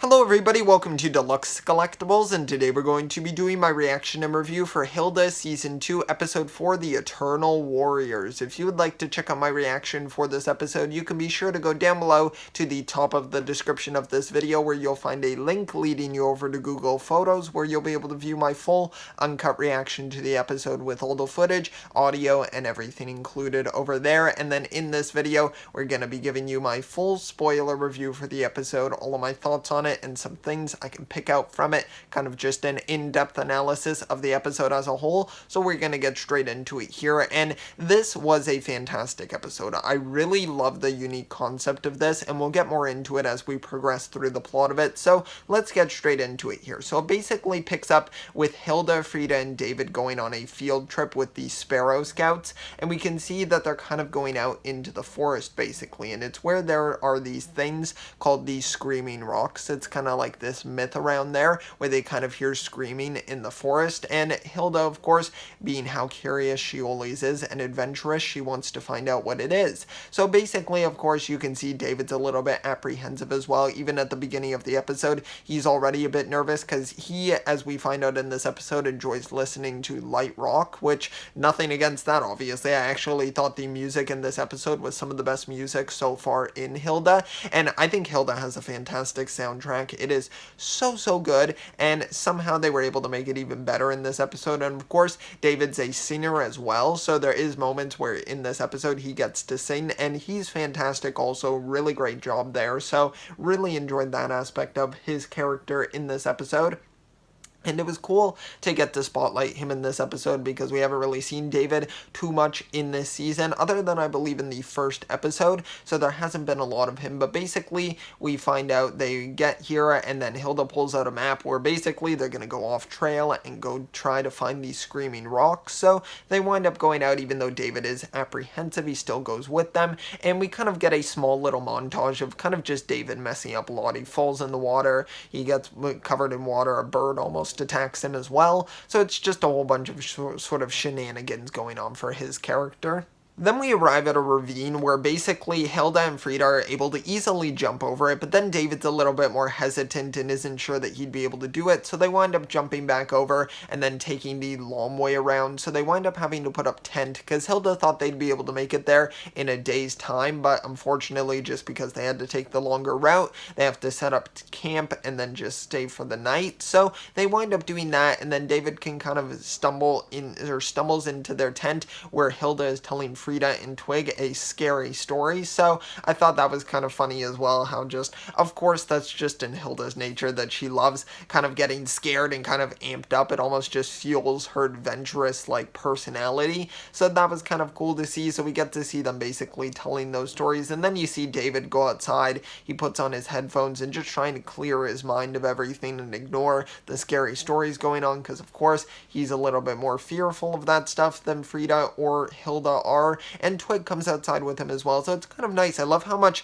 Hello everybody, welcome to Deluxe Collectibles, and today we're going to be doing my reaction and review for Hilda Season 2, Episode 4, The Eternal Warriors. If you would like to check out my reaction for this episode, you can be sure to go down below to the top of the description of this video where you'll find a link leading you over to Google Photos where you'll be able to view my full uncut reaction to the episode with all the footage, audio, and everything included over there. And then in this video, we're going to be giving you my full spoiler review for the episode, all of my thoughts on it, and some things I can pick out from it, kind of just an in-depth analysis of the episode as a whole. So we're going to get straight into it here, and this was a fantastic episode. I really love the unique concept of this, and we'll get more into it as we progress through the plot of it. So let's get straight into it here. So it basically picks up with Hilda, Frida, and David going on a field trip with the Sparrow Scouts, and we can see that they're kind of going out into the forest basically, and it's where there are these things called the Screaming Rocks. It's kind of like this myth around there where they kind of hear screaming in the forest, and Hilda, of course, being how curious she always is and adventurous, she wants to find out what it is. So basically, of course, you can see David's a little bit apprehensive as well. Even at the beginning of the episode, he's already a bit nervous because he, as we find out in this episode, enjoys listening to light rock, which nothing against that, obviously. I actually thought the music in this episode was some of the best music so far in Hilda, and I think Hilda has a fantastic soundtrack. It is so good, and somehow they were able to make it even better in this episode. And of course, David's a singer as well, so there is moments where in this episode he gets to sing, and he's fantastic also. Really great job there, so really enjoyed that aspect of his character in this episode. And it was cool to get to spotlight him in this episode because we haven't really seen David too much in this season, other than I believe in the first episode, so there hasn't been a lot of him. But basically, we find out they get here, and then Hilda pulls out a map where basically they're going to go off trail and go try to find these Screaming Rocks. So they wind up going out, even though David is apprehensive, he still goes with them, and we kind of get a small little montage of kind of just David messing up a lot. He falls in the water, he gets covered in water, a bird almost attacks him as well, so it's just a whole bunch of sort of shenanigans going on for his character. Then we arrive at a ravine where basically Hilda and Frida are able to easily jump over it, but then David's a little bit more hesitant and isn't sure that he'd be able to do it, so they wind up jumping back over and then taking the long way around. So they wind up having to put up tent because Hilda thought they'd be able to make it there in a day's time, but unfortunately, just because they had to take the longer route, they have to set up camp and then just stay for the night. So they wind up doing that, and then David can kind of stumbles into their tent where Hilda is telling Frida and Twig a scary story. So I thought that was kind of funny as well, how just, of course, that's just in Hilda's nature that she loves kind of getting scared and kind of amped up. It almost just fuels her adventurous like personality. So that was kind of cool to see. So we get to see them basically telling those stories, and then you see David go outside. He puts on his headphones and just trying to clear his mind of everything and ignore the scary stories going on, because of course he's a little bit more fearful of that stuff than Frida or Hilda are. And Twig comes outside with him as well, so it's kind of nice. I love how much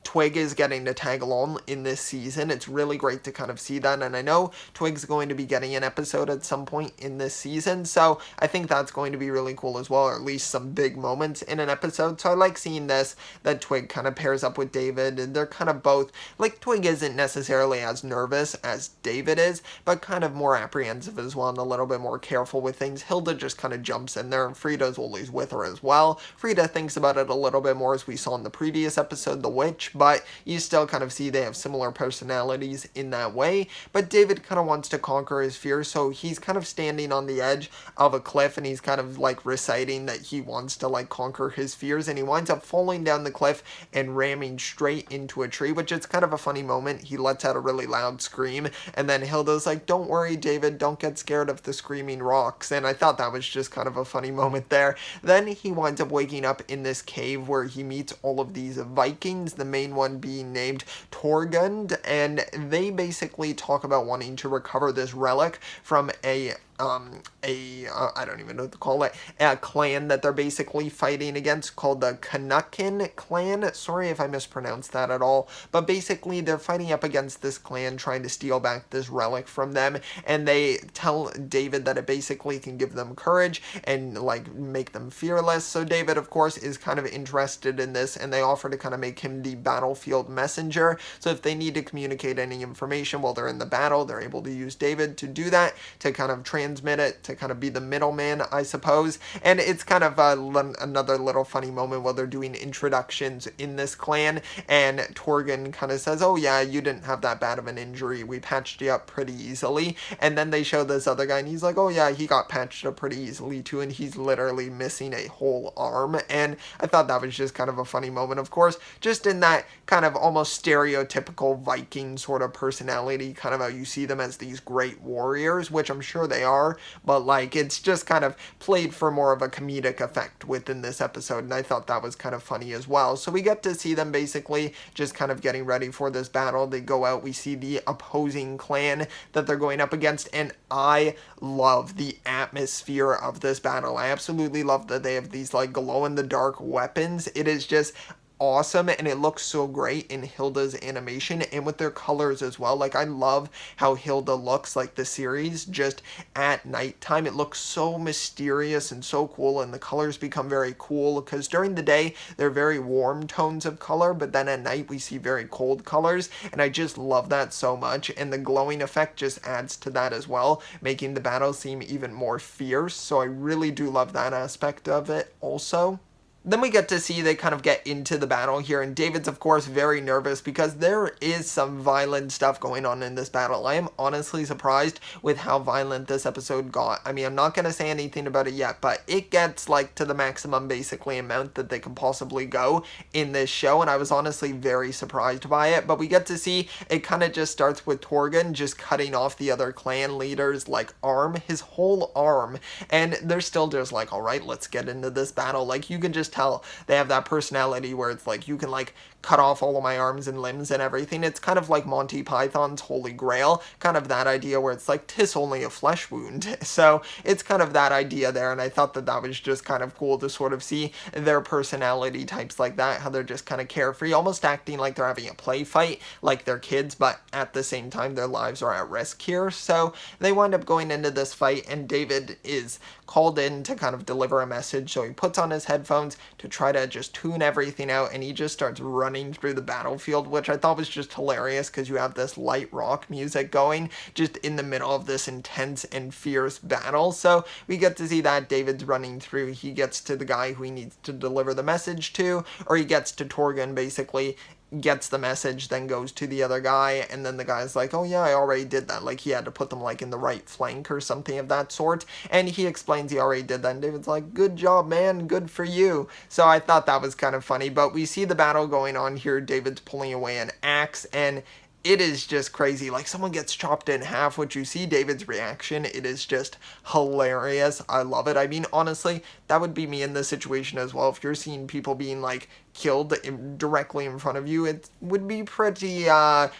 Twig is getting to tag along in this season. It's really great to kind of see that, and I know Twig's going to be getting an episode at some point in this season, so I think that's going to be really cool as well, or at least some big moments in an episode. So I like seeing this, that Twig kind of pairs up with David, and they're kind of both, like, Twig isn't necessarily as nervous as David is, but kind of more apprehensive as well and a little bit more careful with things. Hilda just kind of jumps in there, and Frida's always with her as well. Frida thinks about it a little bit more, as we saw in the previous episode, The Witch, but you still kind of see they have similar personalities in that way. But David kind of wants to conquer his fears, so he's kind of standing on the edge of a cliff, and he's kind of like reciting that he wants to like conquer his fears, and he winds up falling down the cliff and ramming straight into a tree, which is kind of a funny moment. He lets out a really loud scream, and then Hilda's like, "Don't worry, David, don't get scared of the Screaming Rocks," and I thought that was just kind of a funny moment there. Then he winds up waking up in this cave where he meets all of these Vikings, the main one being named Torgund, and they basically talk about wanting to recover this relic from a I don't even know what to call it, a clan that they're basically fighting against called the Kanukin clan. Sorry if I mispronounced that at all, but basically they're fighting up against this clan trying to steal back this relic from them, and they tell David that it basically can give them courage and like make them fearless. So David, of course, is kind of interested in this, and they offer to kind of make him the battlefield messenger. So if they need to communicate any information while they're in the battle, they're able to use David to do that, to kind of transmit it, to kind of be the middleman, I suppose. And it's kind of another little funny moment while they're doing introductions in this clan, and Torgon kind of says, oh yeah, you didn't have that bad of an injury, we patched you up pretty easily. And then they show this other guy and he's like, oh yeah, he got patched up pretty easily too, and he's literally missing a whole arm. And I thought that was just kind of a funny moment, of course, just in that kind of almost stereotypical Viking sort of personality, kind of how you see them as these great warriors, which I'm sure they are, but like it's just kind of played for more of a comedic effect within this episode, and I thought that was kind of funny as well. So we get to see them basically just kind of getting ready for this battle. They go out, we see the opposing clan that they're going up against, and I love the atmosphere of this battle. I absolutely love that they have these like glow in the dark weapons. It is just awesome, and it looks so great in Hilda's animation and with their colors as well. Like I love how Hilda looks like the series just at nighttime. It looks so mysterious and so cool, and the colors become very cool because during the day they're very warm tones of color, but then at night we see very cold colors, and I just love that so much. And the glowing effect just adds to that as well, making the battle seem even more fierce. So I really do love that aspect of it also. Then we get to see they kind of get into the battle here, and David's of course very nervous because there is some violent stuff going on in this battle. I am honestly surprised with how violent this episode got. I mean, I'm not going to say anything about it yet, but it gets like to the maximum basically amount that they can possibly go in this show, and I was honestly very surprised by it. But we get to see it kind of just starts with Torgon just cutting off the other clan leader's like arm, his whole arm, and they're still just like, all right, let's get into this battle. Like you can just tell they have that personality where it's like, you can like cut off all of my arms and limbs and everything. It's kind of like Monty Python's Holy Grail, kind of that idea where it's like, 'tis only a flesh wound. So it's kind of that idea there, and I thought that that was just kind of cool to sort of see their personality types like that, how they're just kind of carefree, almost acting like they're having a play fight, like they're kids, but at the same time their lives are at risk here. So they wind up going into this fight, and David is called in to kind of deliver a message, so he puts on his headphones to try to just tune everything out, and he just starts running through the battlefield, which I thought was just hilarious because you have this light rock music going just in the middle of this intense and fierce battle. So we get to see that David's running through, he gets to the guy who he needs to deliver the message to, or he gets to Torgon basically, gets the message, then goes to the other guy, and then the guy's like, oh yeah, I already did that. Like he had to put them like in the right flank or something of that sort, and he explains he already did that, and David's like, good job man, good for you. So I thought that was kind of funny. But we see the battle going on here. David's pulling away an axe, and it is just crazy. Like someone gets chopped in half, which you see David's reaction. It is just hilarious. I love it. I mean, honestly, that would be me in this situation as well. If you're seeing people being like killed directly in front of you, it would be pretty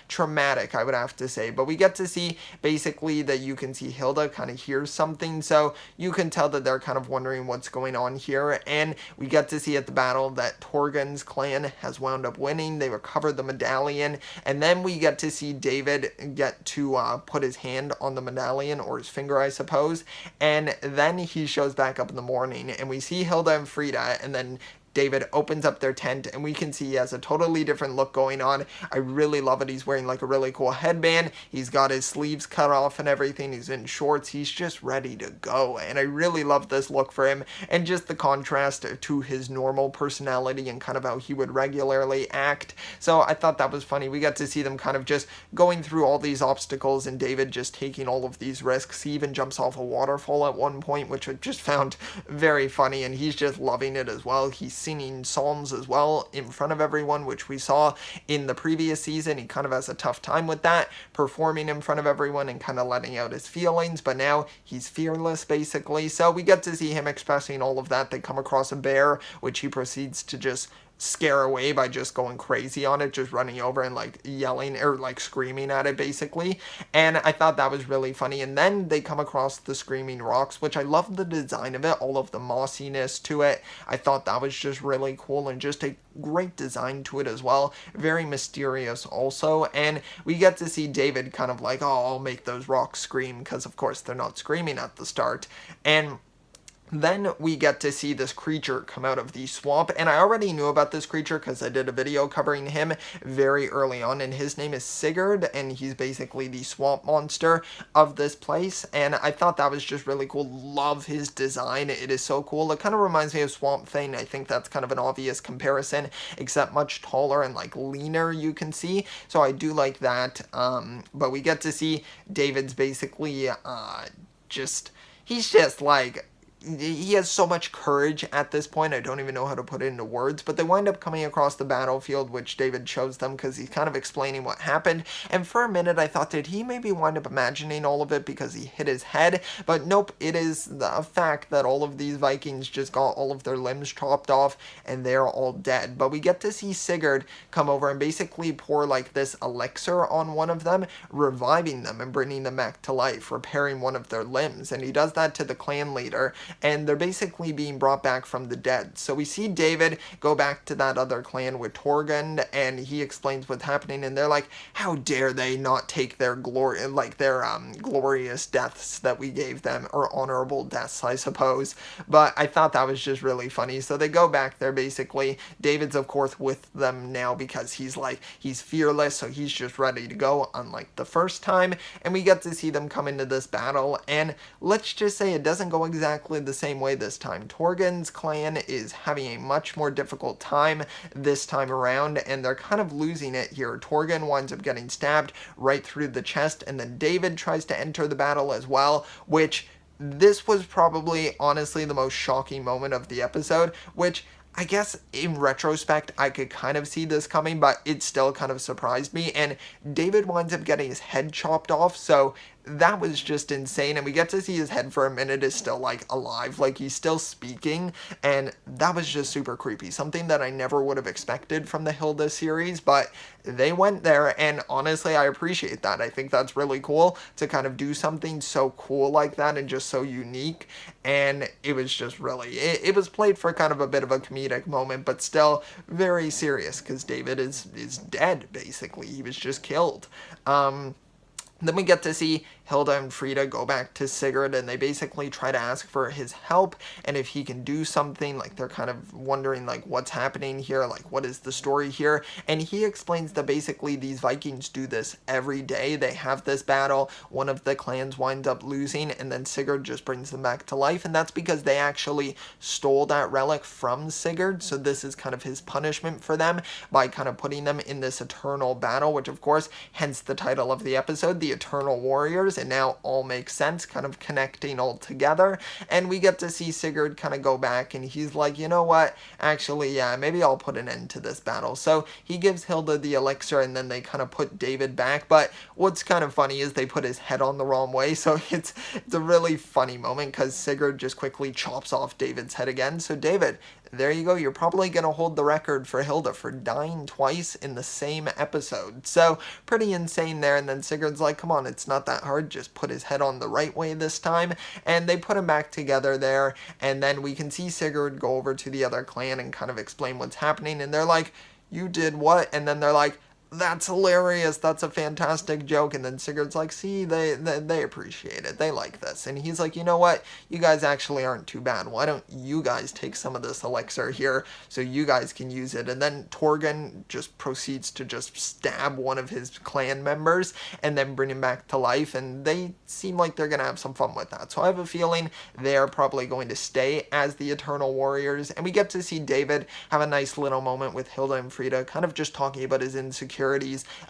traumatic, I would have to say. But we get to see basically that you can see Hilda kind of hears something, so you can tell that they're kind of wondering what's going on here. And we get to see at the battle that Torgon's clan has wound up winning. They recovered the medallion, and then we get to see David get to put his hand on the medallion, or his finger, I suppose, and then he shows back up in the morning, and we see Hilda and Frida, and then David opens up their tent, and we can see he has a totally different look going on. I really love it. He's wearing like a really cool headband. He's got his sleeves cut off and everything. He's in shorts. He's just ready to go, and I really love this look for him, and just the contrast to his normal personality and kind of how he would regularly act. So I thought that was funny. We got to see them kind of just going through all these obstacles, and David just taking all of these risks. He even jumps off a waterfall at one point, which I just found very funny, and he's just loving it as well. He's singing songs as well in front of everyone, which we saw in the previous season. He kind of has a tough time with that, performing in front of everyone and kind of letting out his feelings, but now he's fearless basically. So we get to see him expressing all of that. They come across a bear, which he proceeds to just scare away by just going crazy on it, just running over and like yelling or like screaming at it basically. And I thought that was really funny. And then they come across the screaming rocks, which I love the design of it, all of the mossiness to it. I thought that was just really cool and just a great design to it as well. Very mysterious also. And we get to see David kind of like, oh, I'll make those rocks scream, because of course they're not screaming at the start. And then we get to see this creature come out of the swamp, and I already knew about this creature because I did a video covering him very early on, and his name is Sigurd, and he's basically the swamp monster of this place, and I thought that was just really cool. Love his design. It is so cool. It kind of reminds me of Swamp Thing. I think that's kind of an obvious comparison, except much taller and like leaner, you can see, so I do like that. But we get to see David's basically he's just like, he has so much courage at this point. I don't even know how to put it into words, but they wind up coming across the battlefield, which David shows them because he's kind of explaining what happened. And for a minute I thought, did he maybe wind up imagining all of it because he hit his head? But nope, it is the fact that all of these Vikings just got all of their limbs chopped off and they're all dead. But we get to see Sigurd come over and basically pour like this elixir on one of them, reviving them and bringing them back to life, repairing one of their limbs. And he does that to the clan leader, and they're basically being brought back from the dead. So we see David go back to that other clan with Torgund, and he explains what's happening, and they're like, how dare they not take their glory, like their glorious deaths that we gave them, or honorable deaths, I suppose. But I thought that was just really funny. So they go back there basically. David's of course with them now because he's fearless, so he's just ready to go, unlike the first time. And we get to see them come into this battle, and let's just say it doesn't go exactly the same way this time. Torgund's clan is having a much more difficult time this time around, and they're kind of losing it here. Torgund winds up getting stabbed right through the chest, and then David tries to enter the battle as well, which this was probably honestly the most shocking moment of the episode, which I guess in retrospect I could kind of see this coming, but it still kind of surprised me, and David winds up getting his head chopped off, so that was just insane. And we get to see his head for a minute is still like alive, like he's still speaking, and that was just super creepy. Something that I never would have expected from the Hilda series, but they went there, and honestly I appreciate that. I think that's really cool to kind of do something so cool like that and just so unique. And it was just really, it was played for kind of a bit of a comedic moment, but still very serious because David is dead basically. He was just killed. Then we get to see Hilda and Frida go back to Sigurd, and they basically try to ask for his help and if he can do something. Like they're kind of wondering like what's happening here, like what is the story here, and he explains that basically these Vikings do this every day. They have this battle, one of the clans winds up losing, and then Sigurd just brings them back to life, and that's because they actually stole that relic from Sigurd. So this is kind of his punishment for them by kind of putting them in this eternal battle, which of course hence the title of the episode, The Eternal Warriors. It now all makes sense, kind of connecting all together. And we get to see Sigurd kind of go back, and he's like, you know what, actually, yeah, maybe I'll put an end to this battle. So he gives Hilda the elixir, and then they kind of put David back. But what's kind of funny is they put his head on the wrong way, so it's a really funny moment because Sigurd just quickly chops off David's head again. So David, there you go. You're probably going to hold the record for Hilda for dying twice in the same episode. So pretty insane there. And then Sigurd's like, come on, it's not that hard. Just put his head on the right way this time. And they put him back together there. And then we can see Sigurd go over to the other clan and kind of explain what's happening. And they're like, you did what? And then they're like, that's hilarious, that's a fantastic joke. And then Sigurd's like, see, they appreciate it, they like this. And he's like, you know what, you guys actually aren't too bad, why don't you guys take some of this elixir here so you guys can use it. And then Torgund just proceeds to just stab one of his clan members and then bring him back to life, and they seem like they're gonna have some fun with that. So I have a feeling they're probably going to stay as the Eternal Warriors. And we get to see David have a nice little moment with Hilda and Frida, kind of just talking about his insecurities,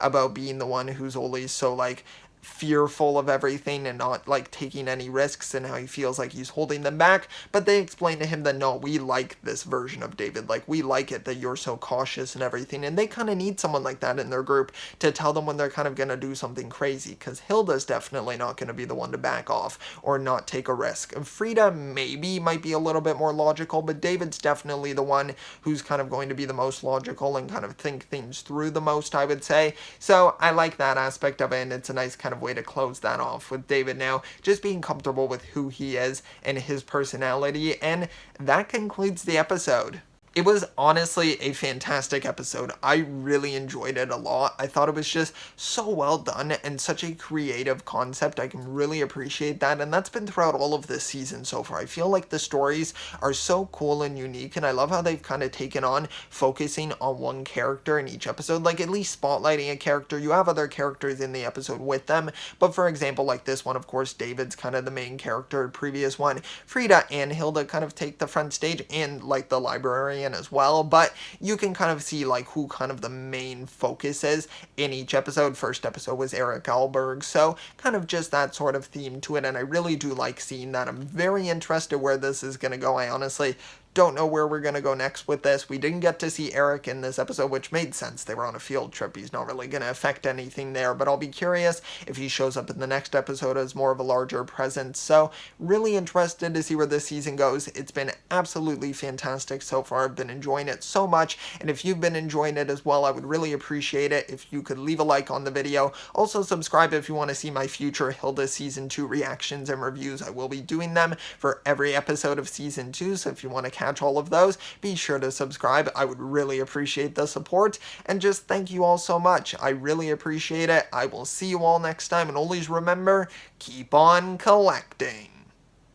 about being the one who's always so like fearful of everything and not like taking any risks, and how he feels like he's holding them back. But they explain to him that no, we like this version of David, like we like it that you're so cautious and everything, and they kind of need someone like that in their group to tell them when they're kind of going to do something crazy, because Hilda's definitely not going to be the one to back off or not take a risk. Frida maybe might be a little bit more logical, but David's definitely the one who's kind of going to be the most logical and kind of think things through the most, I would say. So I like that aspect of it, and it's a nice kind of way to close that off with David now just being comfortable with who he is and his personality. And that concludes the episode. It was honestly a fantastic episode. I really enjoyed it a lot. I thought it was just so well done and such a creative concept. I can really appreciate that, and that's been throughout all of this season so far. I feel like the stories are so cool and unique, and I love how they've kind of taken on focusing on one character in each episode, like at least spotlighting a character. You have other characters in the episode with them, but for example, like this one, of course, David's kind of the main character. Previous one, Frida and Hilda kind of take the front stage, and like the librarian as well, but you can kind of see like who kind of the main focus is in each episode. First episode was Eric Alberg, so kind of just that sort of theme to it, and I really do like seeing that. I'm very interested where this is going to go. I honestly don't know where we're going to go next with this. We didn't get to see Eric in this episode, which made sense. They were on a field trip. He's not really going to affect anything there, but I'll be curious if he shows up in the next episode as more of a larger presence. So really interested to see where this season goes. It's been absolutely fantastic so far. I've been enjoying it so much, and if you've been enjoying it as well, I would really appreciate it if you could leave a like on the video. Also subscribe if you want to see my future Hilda Season 2 reactions and reviews. I will be doing them for every episode of Season 2, so if you want to catch all of those, be sure to subscribe. I would really appreciate the support, and just thank you all so much. I really appreciate it. I will see you all next time, and always remember, keep on collecting.